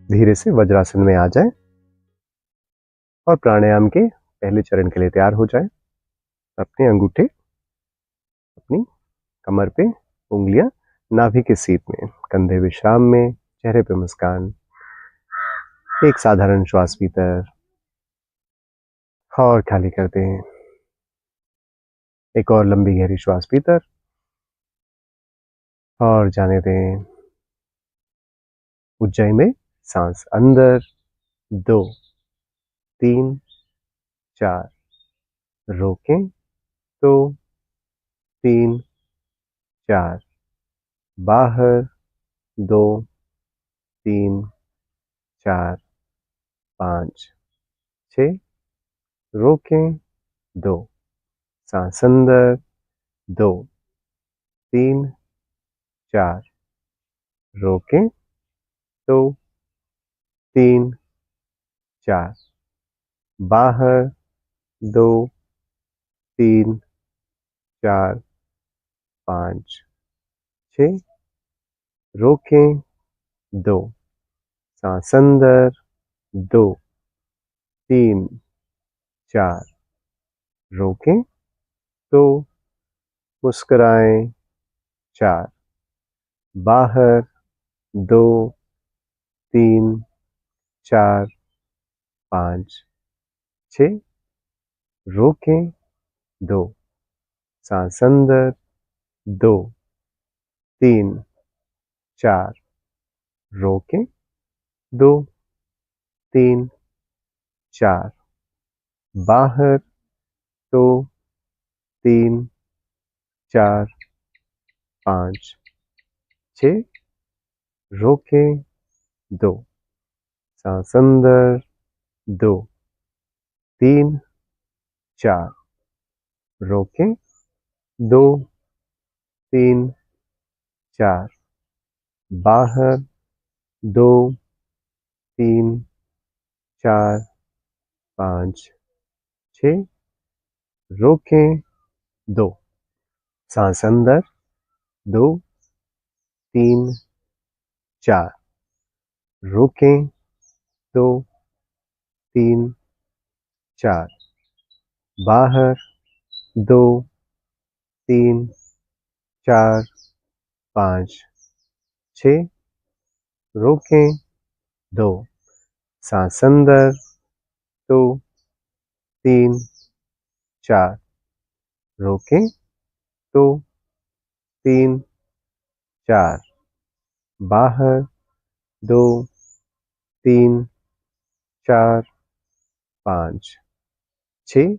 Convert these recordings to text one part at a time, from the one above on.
धीरे से वज्रासन में आ जाए और प्राणायाम के पहले चरण के लिए तैयार हो जाए। अपने अंगूठे अपनी कमर पे, उंगलियां नाभि के सीध में, कंधे विश्राम में, चेहरे पे मुस्कान। एक साधारण श्वास भीतर और खाली कर दें। एक और लंबी गहरी श्वास भीतर और जाने दें। उज्जैन में सांस अंदर, 2 3 4, रोकें, 2 3 4, बाहर, 2 3 4 5 6, रोकें, 2, सांस अंदर, 2 3 4, रोकें, 2 3 4, बाहर, 2 3 4 5 6, रोकें, 2, सांस अंदर, 2 3 4, रोकें, 2, मुस्कुराएं, 4, बाहर, 2 3 4 5 6, रोकें, 2, सांस अंदर, 2 3 4, रोकें, 2 3 4, बाहर, 2 3 4 5 6, रोकें, 2, सांस अंदर, 2 3 4, रोकें, 2 3 4, बाहर, 2 3 4 5 6, रोकें, 2, सांस अंदर, 2 3 4, रोकें, 2 3 4, बाहर, 2 3 4 5 6, रोकें, 2, सांस अंदर, 2 3 4, रोकें, 2 3 4, बाहर, 2 3 4 5 6,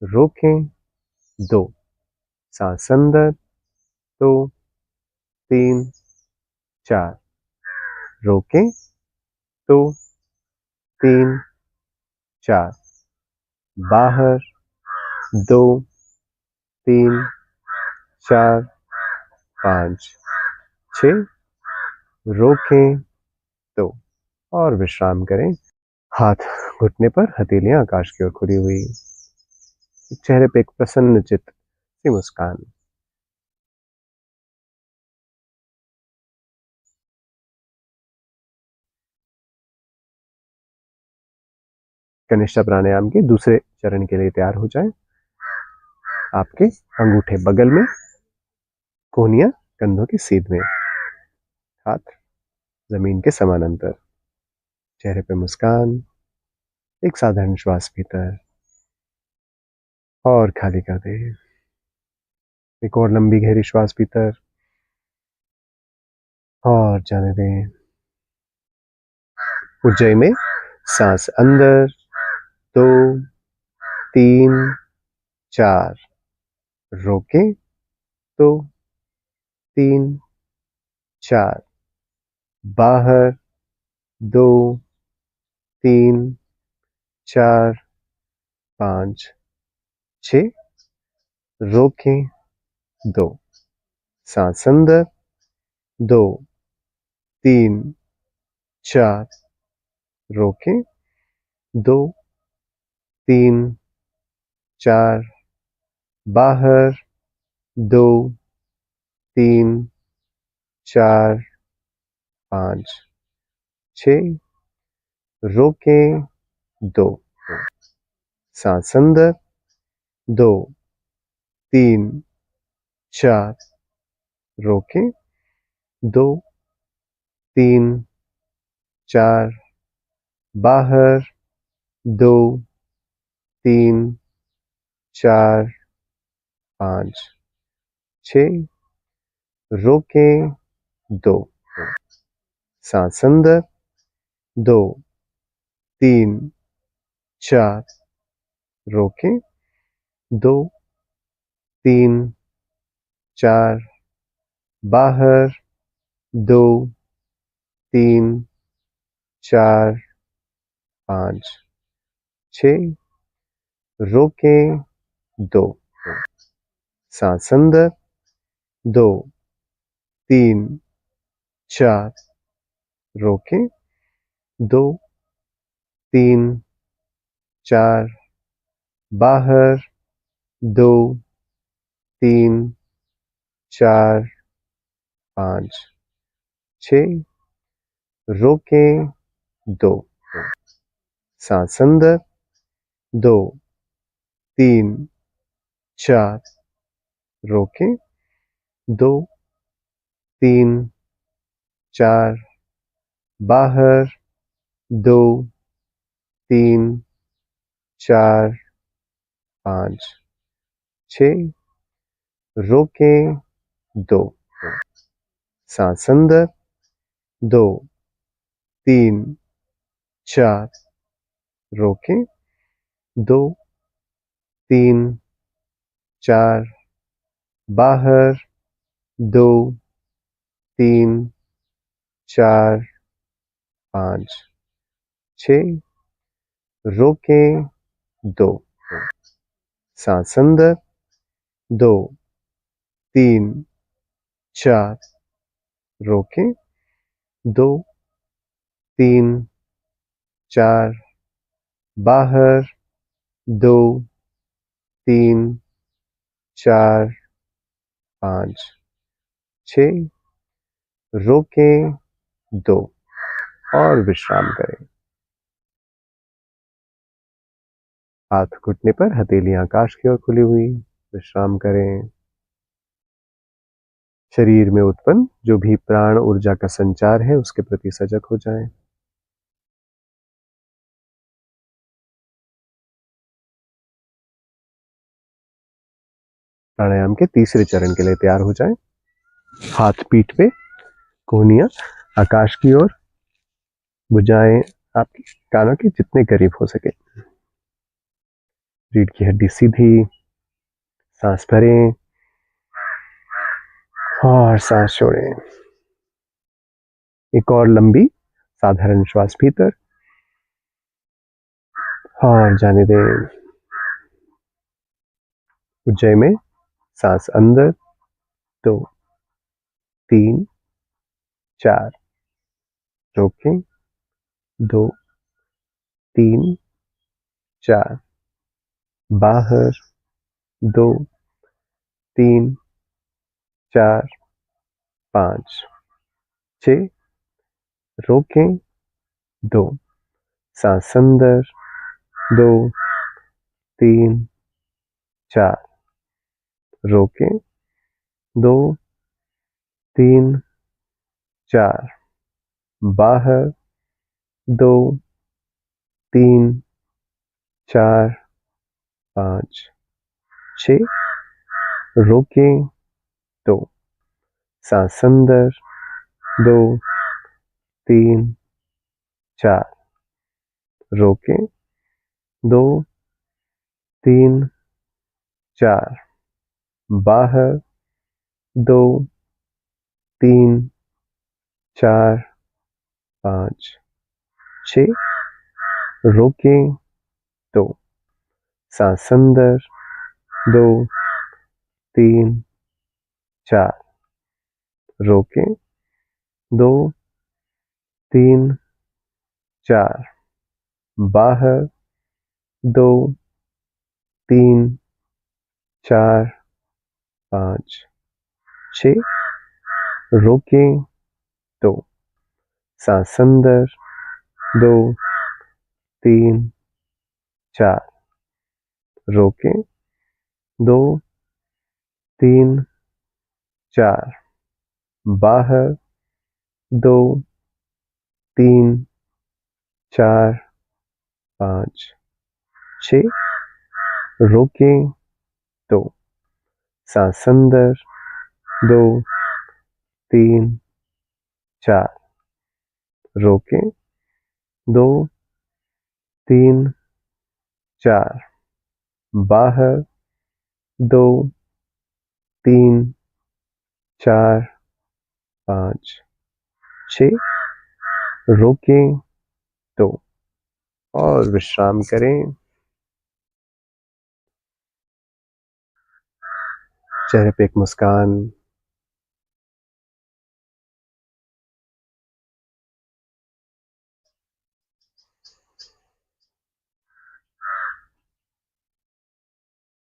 रोकें, 2, सांस अंदर, 2 3 4, रोकें, 2 3 4, बाहर, 2 3 4 5 6, रोकें, 2 और विश्राम करें। हाथ घुटने पर, हथेलियां आकाश की ओर खुली हुई, चेहरे पे एक प्रसन्न चित्त सी मुस्कान। कनिष्ठ प्राणायाम के दूसरे चरण के लिए तैयार हो जाएं। आपके अंगूठे बगल में, कोहनियां कंधों के सीध में, हाथ जमीन के समानांतर, चेहरे पे मुस्कान। एक साधारण श्वास भीतर और खाली कर दे। एक और लंबी गहरी श्वास भीतर और जाने दें। उज्जैन में सांस अंदर, 2 3 4, रोकें, 2 3 4, बाहर, 2 3 4 5 6, रोकें, 2, सांस अंदर, 2 3 4, रोकें, 2 3 4, बाहर, 2 3 4 5 6 रोकें 2 सांस अंदर 2 3 4 रोकें 2 3 4 बाहर 2 3 4 5 6 रोकें 2 सांस अंदर 2 3 4 रोकें 2 3 4 बाहर 2 3 4 5 6 रोकें 2 सांस अंदर 2 3 4 रोकें 2 3 4 बाहर 2 3 4 5 6 रोकें 2 सांस अंदर 2 3 4 रोकें 2 3 4 बाहर 2 3 4 5 6 रोकें 2 सांस अंदर 2 3 4 रोकें 2 3 4 बाहर 2 3 4 5 6 रोकें 2 सांस अंदर 2 3 4 रोकें 2 3 4 बाहर 2 3 4 5 6 रोकें 2 और विश्राम करें। हाथ घुटने पर, हथेलियां आकाश की ओर खुली हुई, विश्राम करें। शरीर में उत्पन्न जो भी प्राण ऊर्जा का संचार है उसके प्रति सजग हो जाएं। प्राणायाम के तीसरे चरण के लिए तैयार हो जाएं। हाथ पीठ पे, कोहनियां आकाश की ओर, भुजाएं आपके कानों के जितने करीब हो सके। रीढ़ की हड्डी सीधी, सांस भरें और सांस छोड़ें। एक और लंबी साधारण श्वास भीतर और जाने दें। उज्जय में सांस अंदर 2 3 4 रोकें 2 3 4 बाहर 2 3 4 5 6 रोकें 2 सांस अंदर 2 3 4 रोकें 2 3 4 बाहर 2 3 4 5 6 रोकें 2 सांस अंदर 2 3 4 रोकें 2 3 4 बाहर 2 3 4 5 6 रोकें 2 सांस अंदर 2 3 4 रोकें 2 3 4 बाहर 2 3 4 5 6 रोकें 2 सांस अंदर 2 3 4, रोकें, 2 3 4, बाहर, 2 3 4 5 6, रोकें, 2 सांस अंदर, 2 3 4, रोकें, 2 3 4, बाहर, 2 3 4 5 6, रोकें, 2 और विश्राम करें। चेहरे पे एक मुस्कान,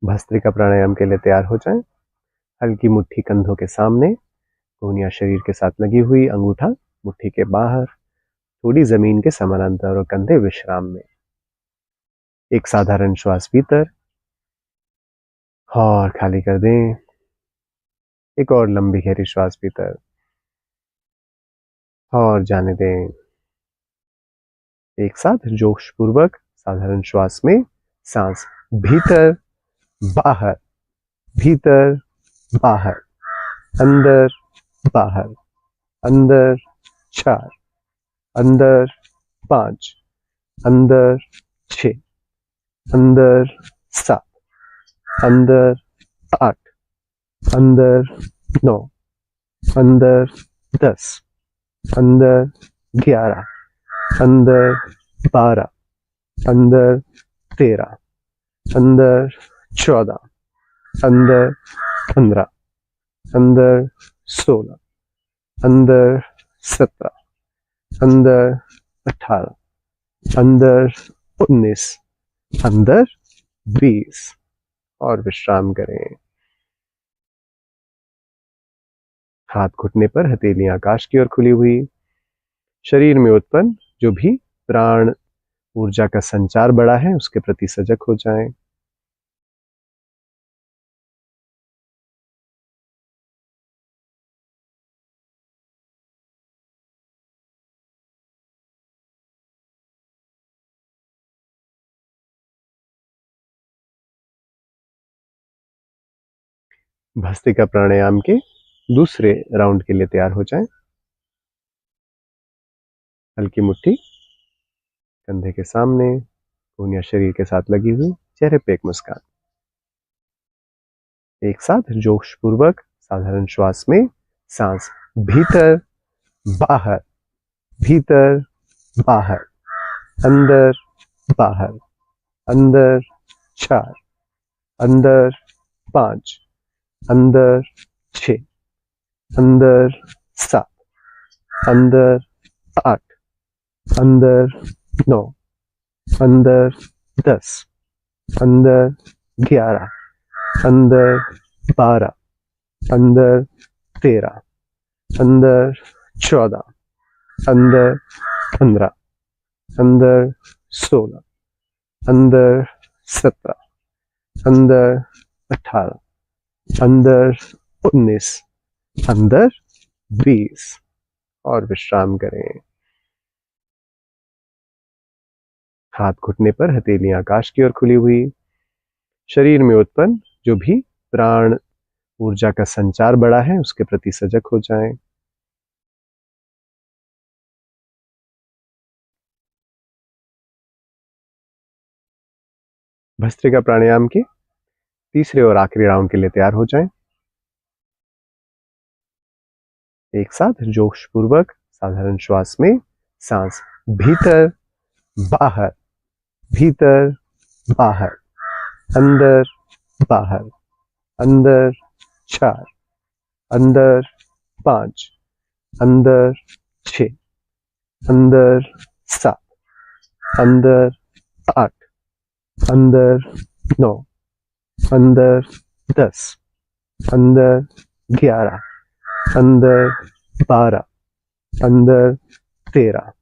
भस्त्रिका प्राणायाम के लिए तैयार हो जाएं। हल्की मुट्ठी कंधों के सामने, कोहनियां शरीर के साथ लगी हुई, अंगूठा मुट्ठी के बाहर, थोड़ी जमीन के समानांतर और कंधे विश्राम में। एक साधारण श्वास भीतर और खाली कर दें। एक और लंबी गहरी श्वास भीतर और जाने दें। एक साथ जोशपूर्वक साधारण श्वास में सांस भीतर बाहर, भीतर बाहर, अंदर बाहर, अंदर 4, अंदर 5, अंदर 6, अंदर 7, अंदर 8, अंदर 9, अंदर 10, अंदर 11, अंदर 12, अंदर 13, अंदर 14, अंदर 15, अंदर 16, अंदर 17, अंदर 18, अंदर 19, अंदर 20 और विश्राम करें। हाथ घुटने पर, हथेलियां आकाश की ओर खुली हुई। शरीर में उत्पन्न जो भी प्राण ऊर्जा का संचार बढ़ा है उसके प्रति सजग हो जाएं। भस्त्रिका प्राणायाम के दूसरे राउंड के लिए तैयार हो जाएं। हल्की मुट्ठी कंधे के सामने, कोहनियां शरीर के साथ लगी हुई, चेहरे पे एक मुस्कान। एक साथ जोशपूर्वक साधारण श्वास में सांस भीतर बाहर, भीतर बाहर, अंदर बाहर, अंदर 4, अंदर 5, अंदर 6, अंदर 7, अंदर 8, अंदर 9, अंदर 10, अंदर 11, अंदर 12, अंदर 13, अंदर 14, अंदर 15, अंदर 16, अंदर 17, अंदर 18, अंदर 19, अंदर 20 और विश्राम करें। हाथ घुटने पर, हथेलियां आकाश की ओर खुली हुई। शरीर में उत्पन्न जो भी प्राण ऊर्जा का संचार बढ़ा है उसके प्रति सजग हो जाएं। भस्त्रिका प्राणायाम के तीसरे और आखिरी राउंड के लिए तैयार हो जाएं। एक साथ जोशपूर्वक साधारण श्वास में सांस भीतर बाहर, भीतर बाहर, अंदर बाहर, अंदर 4, अंदर 5, अंदर 6, अंदर 7, अंदर 8, अंदर 9, अंदर 10, अंदर 11, अंदर 12, अंदर 13,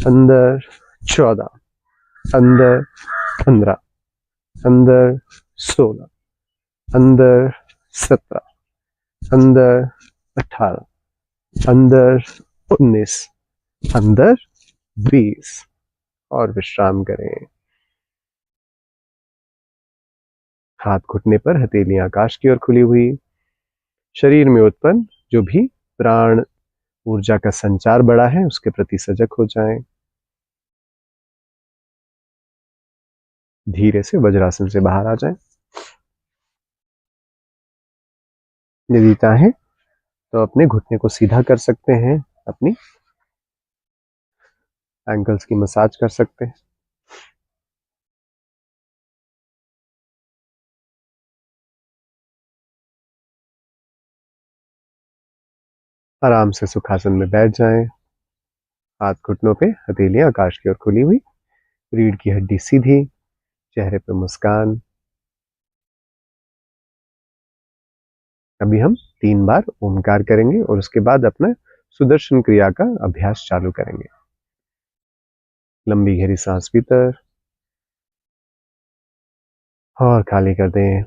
अंदर 14, अंदर 15, अंदर 16, अंदर 17, अंदर 18, अंदर 19, अंदर 20 और विश्राम करें। हाथ घुटने पर, हथेलियां आकाश की ओर खुली हुई। शरीर में उत्पन्न जो भी प्राण ऊर्जा का संचार बढ़ा है उसके प्रति सजग हो जाएं। धीरे से वज्रासन से बाहर आ जाएं। यदि चाहें तो अपने घुटने को सीधा कर सकते हैं, अपनी एंकल्स की मसाज कर सकते हैं। आराम से सुखासन में बैठ जाएं। हाथ घुटनों पे, हथेलियां आकाश की ओर खुली हुई, रीढ़ की हड्डी सीधी, चेहरे पे मुस्कान। अभी हम 3 बार ओमकार करेंगे और उसके बाद अपना सुदर्शन क्रिया का अभ्यास चालू करेंगे। लंबी गहरी सांस भीतर और खाली कर दें।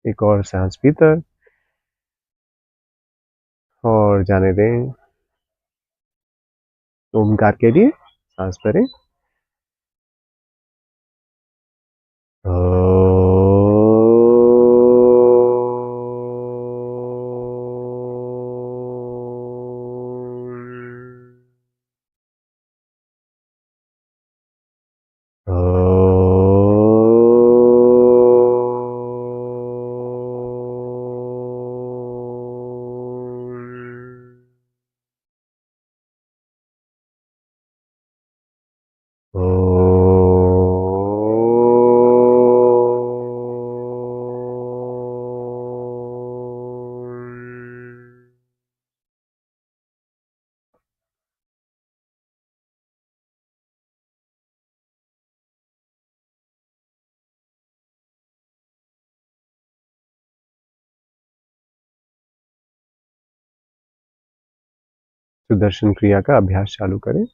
एक और सांस भीतर और जाने दें। ओमकार के लिए सांस भरें। सुदर्शन क्रिया का अभ्यास चालू करें।